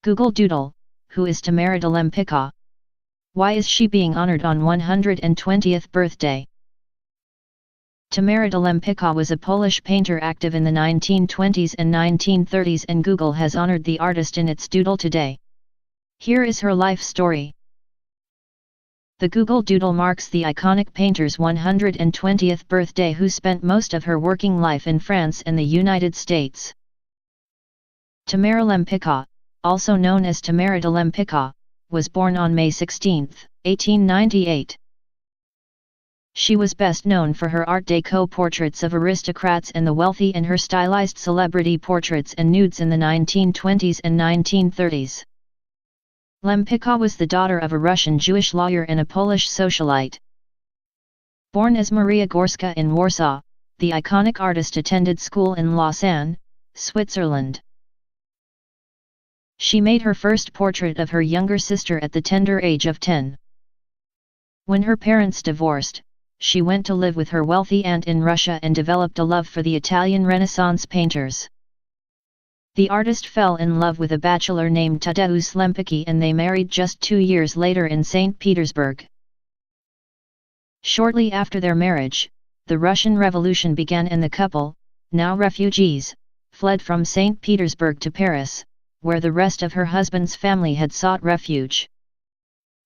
Google Doodle, who is Tamara De Lempicka? Why is she being honored on 120th birthday? Tamara De Lempicka was a Polish painter active in the 1920s and 1930s, and Google has honored the artist in its doodle today. Here is her life story. The Google Doodle marks the iconic painter's 120th birthday, who spent most of her working life in France and the United States. Tamara Lempicka, also known as Tamara De Lempicka, was born on May 16, 1898. She was best known for her Art Deco portraits of aristocrats and the wealthy and her stylized celebrity portraits and nudes in the 1920s and 1930s. Lempicka was the daughter of a Russian Jewish lawyer and a Polish socialite. Born as Maria Gorska in Warsaw, the iconic artist attended school in Lausanne, Switzerland. She made her first portrait of her younger sister at the tender age of 10. When her parents divorced, she went to live with her wealthy aunt in Russia and developed a love for the Italian Renaissance painters. The artist fell in love with a bachelor named Tadeusz Lempicki, and they married just 2 years later in St Petersburg. Shortly after their marriage, the Russian Revolution began and the couple, now refugees, fled from St Petersburg to Paris, where the rest of her husband's family had sought refuge.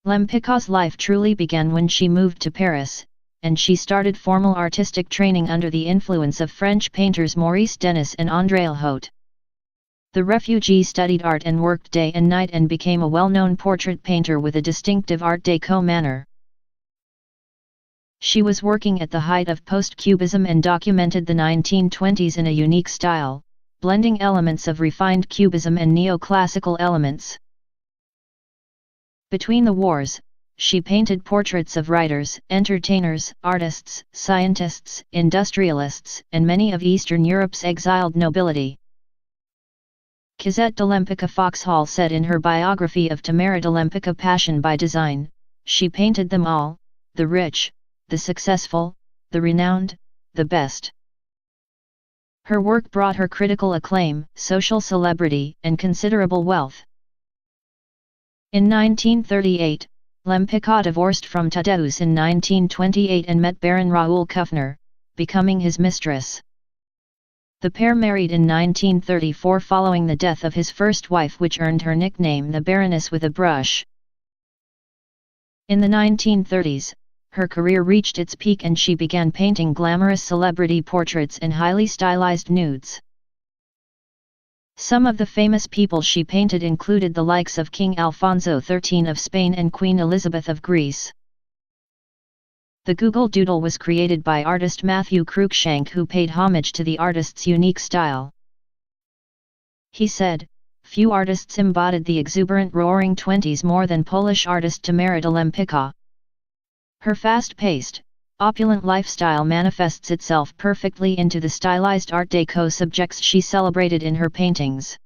Lempicka's life truly began when she moved to Paris, and she started formal artistic training under the influence of French painters Maurice, Denis and André Lhote. The refugee studied art and worked day and night and became a well-known portrait painter with a distinctive Art Deco manner. She was working at the height of post-cubism and documented the 1920s in a unique style, blending elements of refined cubism and neoclassical elements. Between the wars, she painted portraits of writers, entertainers, artists, scientists, industrialists, and many of Eastern Europe's exiled nobility. Kizette Lempica-Foxhall said in her biography of Tamara De Lempica Passion by Design, she painted them all, the rich, the successful, the renowned, the best. Her work brought her critical acclaim, social celebrity, and considerable wealth. In 1938, Lempicka divorced from Tadeusz in 1928 and met Baron Raoul Kuffner, becoming his mistress. The pair married in 1934 following the death of his first wife, which earned her nickname the Baroness with a Brush. In the 1930s, her career reached its peak and she began painting glamorous celebrity portraits and highly stylized nudes. Some of the famous people she painted included the likes of King Alfonso XIII of Spain and Queen Elizabeth of Greece. The Google Doodle was created by artist Matthew Cruikshank, who paid homage to the artist's unique style. He said, "Few artists embodied the exuberant roaring 20s more than Polish artist Tamara De Lempicka. Her fast-paced, opulent lifestyle manifests itself perfectly into the stylized Art Deco subjects she celebrated in her paintings.